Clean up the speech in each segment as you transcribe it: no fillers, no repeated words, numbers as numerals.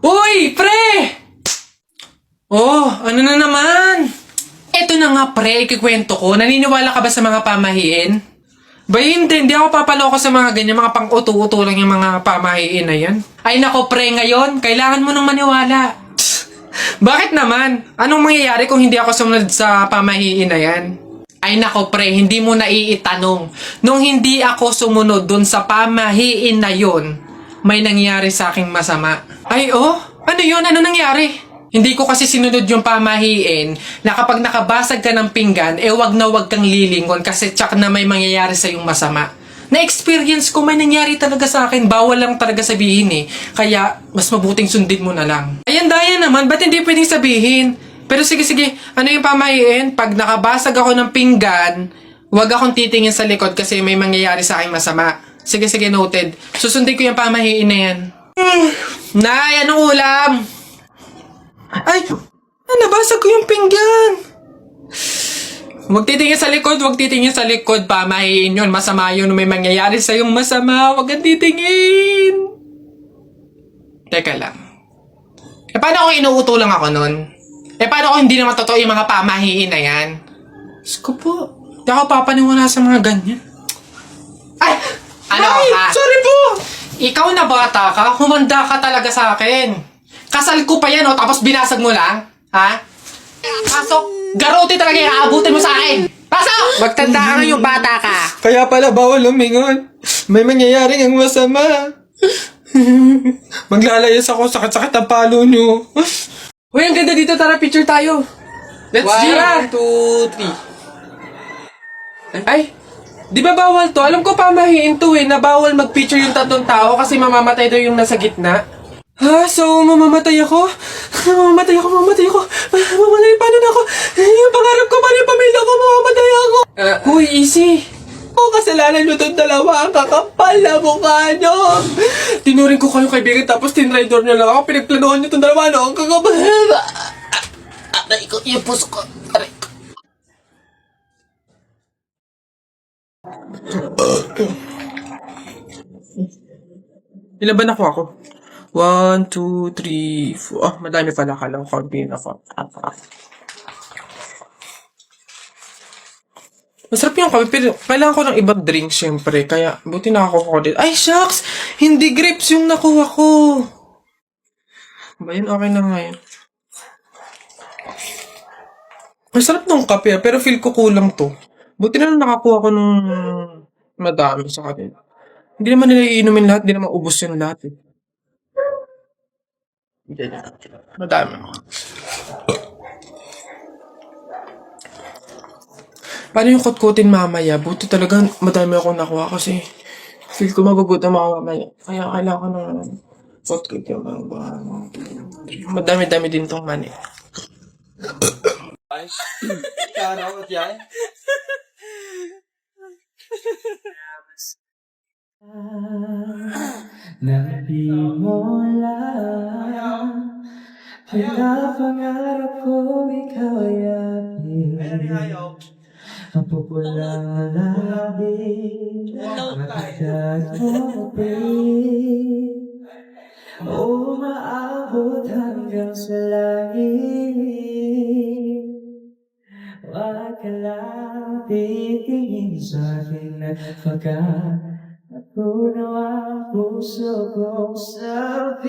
Uy, pre! Oh, ano na naman? Eto na nga, pre, ikikwento ko. Naniniwala ka ba sa mga pamahiin? Ba, hindi ako papaloko sa mga ganyan, mga pang-uto-uto lang yung mga pamahiin na yan. Ay nako, pre, ngayon, kailangan mo nang maniwala. Bakit naman? Anong mangyayari kung hindi ako sumunod sa pamahiin na yan? Ay nako, pre, hindi mo naiitanong. Nung hindi ako sumunod dun sa pamahiin na yun, may nangyari sa aking masama. Ay, oh? Ano yun? Ano nangyari? Hindi ko kasi sinunod yung pamahiin na kapag nakabasag ka ng pinggan, wag na wag kang lilingon kasi tsak na may mangyayari sa yung masama. Na-experience ko, may nangyari talaga sa akin. Bawal lang talaga sabihin eh. Kaya, mas mabuting sundin mo na lang. Ayan, daya naman. Ba't hindi pwedeng sabihin? Pero sige, ano yung pamahiin? Pag nakabasag ako ng pinggan, wag akong titingin sa likod kasi may mangyayari sa aking masama. Sige, noted. Susundin ko yung pamahiin na yan. Nay, anong ulam? Ay, nabasag ko yung pinggan. Huwag titingin sa likod, pamahiin yun. Masama yun, may mangyayari sa yung masama. Huwag kang titingin. Teka lang. Paano kung inuuto lang ako nun? Paano kung hindi naman totoo yung mga pamahiin na yan? Diyos ko po, di ako papaniwala sa mga ganyan. Ay! Ano ka? Sorry po! Ikaw na bata ka, humanda ka talaga sa akin. Kasal ko pa yan, tapos binasag mo lang? Ha? Pasok! Garote talaga yung aabutin mo sa akin! Pasok! Magtanda ka ngayong bata ka. Kaya pala bawal lumingon. May mangyayari ang masama. Maglalayas ako, sakit-sakit ang palo nyo. Uy, ang ganda dito, tara picture tayo. Let's go! 1, 2, 3. Ay! Di ba bawal to? Alam ko pamahiin to na bawal mag-picture yung tatlong tao kasi mamamatay daw yung nasa gitna. Ha? So, mamamatay ako? Mamamatay ako. Paano na ako? Yung pangarap ko, paano yung pamilya ko? Mamamatay ako. Uy, easy. Kasalanan nyo itong dalawa. Ang kakapal na mukha nyo. Tinuring ko kayo kaibigan tapos tinraidor nyo lang ako. Pinagplanuhan nyo itong dalawa. Ano? Ang kakapal. Aray ko, yung puso ko. Aray ko. Ilan ba nakuha ko? 1, 2, 3, 4. Madami pala. Kala ko konti na ako. Masarap yung kape, pero kailangan ko ng ibang drink syempre. Kaya, buti nakakuha ko dito. Ay, shucks! Hindi grapes yung nakuha ko. Ba yun? Okay na nga yun. Masarap ng kape, pero feel ko kulang to. Buti na lang nakakuha ko ng madami sa kanila. Hindi naman nila iinumin lahat, hindi naman ubos yung lahat eh. Madami. Paano yung kutkutin mamaya? Buti talaga madami akong nakuha kasi feel ko magugutom ako mamaya. Kaya kailangan ko ng kutkut yung mga madami-dami din tong mani. Karot yan. Nabi mo lang pinapangarap ko ikaw ay akin. Ang pupulang labi Makagad mo pin Umaabot hanggang sa langit. Wag ka lang titingin sa'kin at Natunaw ang puso kong sabihin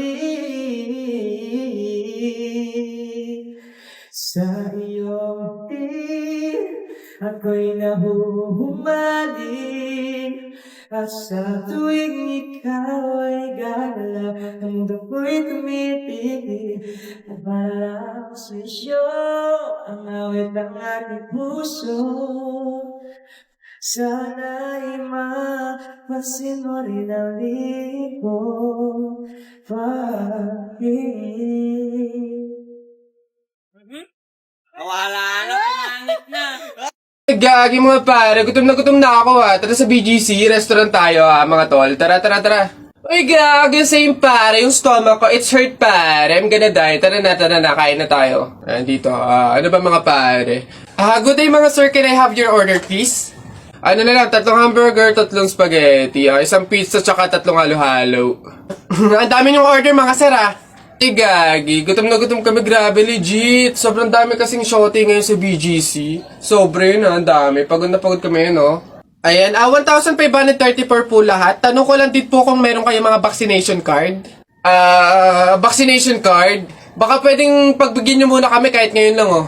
sa iyong tingin. Ako'y nahuhumaling at sa tuwing ikaw ay gagalaw, ang dugo'y tumitigil at walang swisyo ang awit ng aking puso. Sana'y mapasin mo rin ang libo pag-ibig. Wala na, pangit na. Gagi mga pare, gutom na ako ha. Tara sa BGC, restaurant tayo ha mga tol. Tara. Uy gagi, same pare, yung stomach ko, it's hurt pare. I'm gonna die. Tara na, kain na tayo. Dito, ano ba mga pare? Good day mga sir, can I have your order please? Ano na lang, 3 hamburger, 3 spaghetti, 1 pizza, tsaka 3 halo-halo. Ang dami niyong order mga sir ha. Ay, gagi. Gutom na gutom kami. Grabe, legit. Sobrang dami kasing shorty ngayon sa BGC. Sobre na, ang dami. Pagod na pagod kami, no? Ayan, 1,534 po lahat. Tanong ko lang din po kung meron kayong mga vaccination card. Vaccination card? Baka pwedeng pagbigyan nyo muna kami kahit ngayon lang, oh.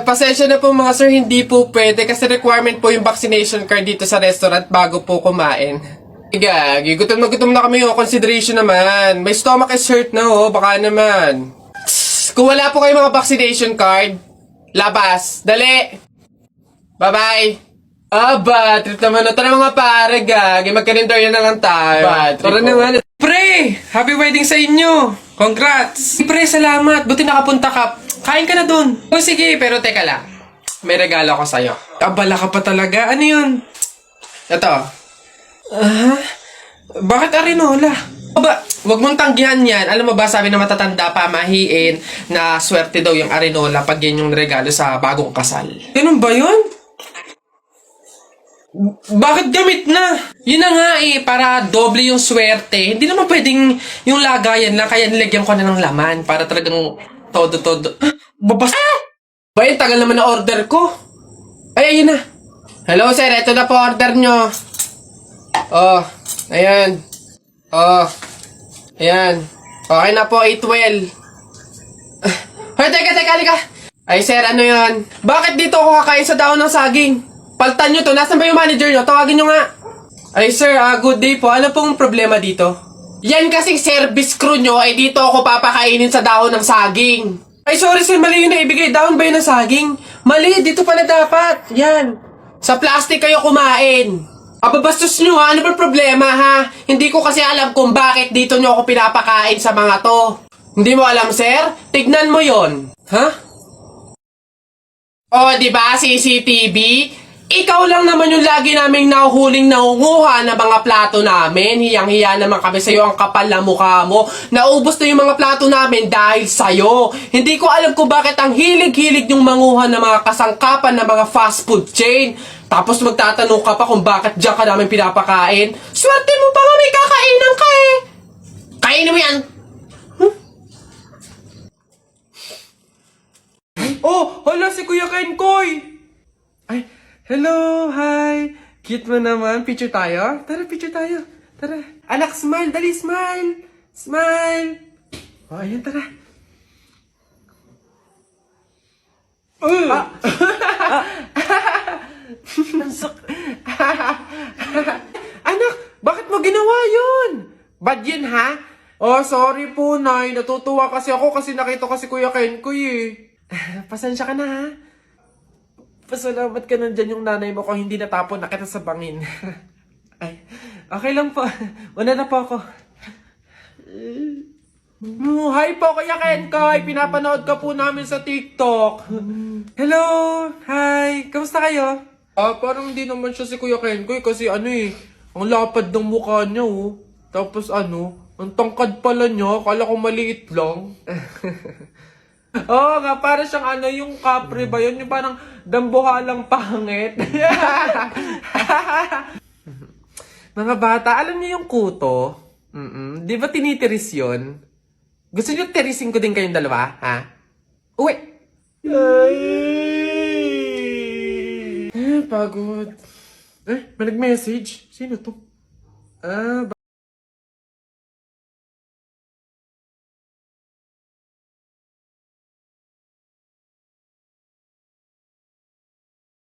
Pasensya na po mga sir, hindi po pwede kasi requirement po yung vaccination card dito sa restaurant bago po kumain. Gagi, gutom na kami, oh. Consideration naman. May stomach is hurt na, oh. Baka naman. Tss, kung wala po kayong mga vaccination card, labas. Dali. Bye-bye. Aba, trip naman. Tara mga pare, gagi. Mag-calendar na lang tayo. Tara naman. Pre, happy wedding sa inyo. Congrats. Pre, salamat. Buti nakapunta ka. Kain ka na dun. O sige, pero teka lang. May regalo ko sa'yo. Abala ka pa talaga. Ano yun? Ito. Bakit arinola? Aba, wag mong tanggihan yan. Alam mo ba, sabi na matatanda pamahiin na swerte daw yung arinola pag yan yung regalo sa bagong kasal. Ganun ba yun? Bakit gamit na? Yun na nga para doble yung swerte. Hindi naman pwedeng yung lagayan lang, kaya nilagyan ko na ng laman para talagang todo-todo. Babas... Ba, yung tagal naman na order ko. Ay, ayun na. Hello sir, ito na po order nyo. Oh, ayan. Oh, ayan. Okay na po, 812. Hoy, teka, halika. Ay sir, ano yun? Bakit dito ako kakain sa dahon ng saging? Paltan nyo to. Nasaan ba yung manager nyo? Tawagin nyo nga. Ay sir, good day po. Ano pong problema dito? Yan kasing service crew nyo, ay dito ako papakainin sa dahon ng saging. Ay sorry sir, mali yung naibigay. Dahon ba yun ng saging? Mali, dito pala dapat. Yan. Sa plastic kayo kumain. Ababastos nyo ha? Ano ba problema ha? Hindi ko kasi alam kung bakit dito nyo ako pinapakain sa mga to. Hindi mo alam sir? Tignan mo yon. Ha? Oh, di ba CCTV? Ikaw lang naman yung lagi naming nahuhuling nangunguha ng mga plato namin. Hiyang-hiya naman kami sa'yo, ang kapal na mukha mo. Naubos na yung mga plato namin dahil sa'yo. Hindi ko alam kung bakit ang hilig-hilig yung manguha ng mga kasangkapan ng mga fast food chain. Tapos magtatanong ka pa kung bakit diyan ka namin pinapakain. Swerte mo pa nga may kakainan ka eh. Kainin mo yan. Oh, hala si Kuya Kenkoy. Ay, hello, hi. Cute mo naman. Picture tayo? Tara, picture tayo. Tara. Anak, smile. Dali, smile. Smile. Oh, ayan, tara. Anak, bakit mo ginawa yun? Bad yun, ha? Oh, sorry po, Nay. Natutuwa kasi ako kasi nakita ko si Kuya Kenkoy eh. Pasensya ka na, ha? Pasalamat ka nandyan yung nanay mo kung hindi natapon na kita sa bangin. Ay, okay lang po. Una na po ako. Hi po, Kuya Kenkoy. Pinapanood ka po namin sa TikTok. Hello! Hi! Kamusta kayo? Parang hindi naman siya si Kuya Kenkoy kasi ano eh, ang lapad ng mukha niya oh. Tapos ano, ang tangkad pala niya, akala ko maliit lang. Oo nga, para siyang ano, yung kapre ba yun? Yung parang dambuhalang pangit. Mga bata, alam niyo yung kuto? Di ba tinitiris yun? Gusto niyo tirisin ko din kayong dalawa, ha? Uwi! Ay! Pagod. May nag-message? Sino to?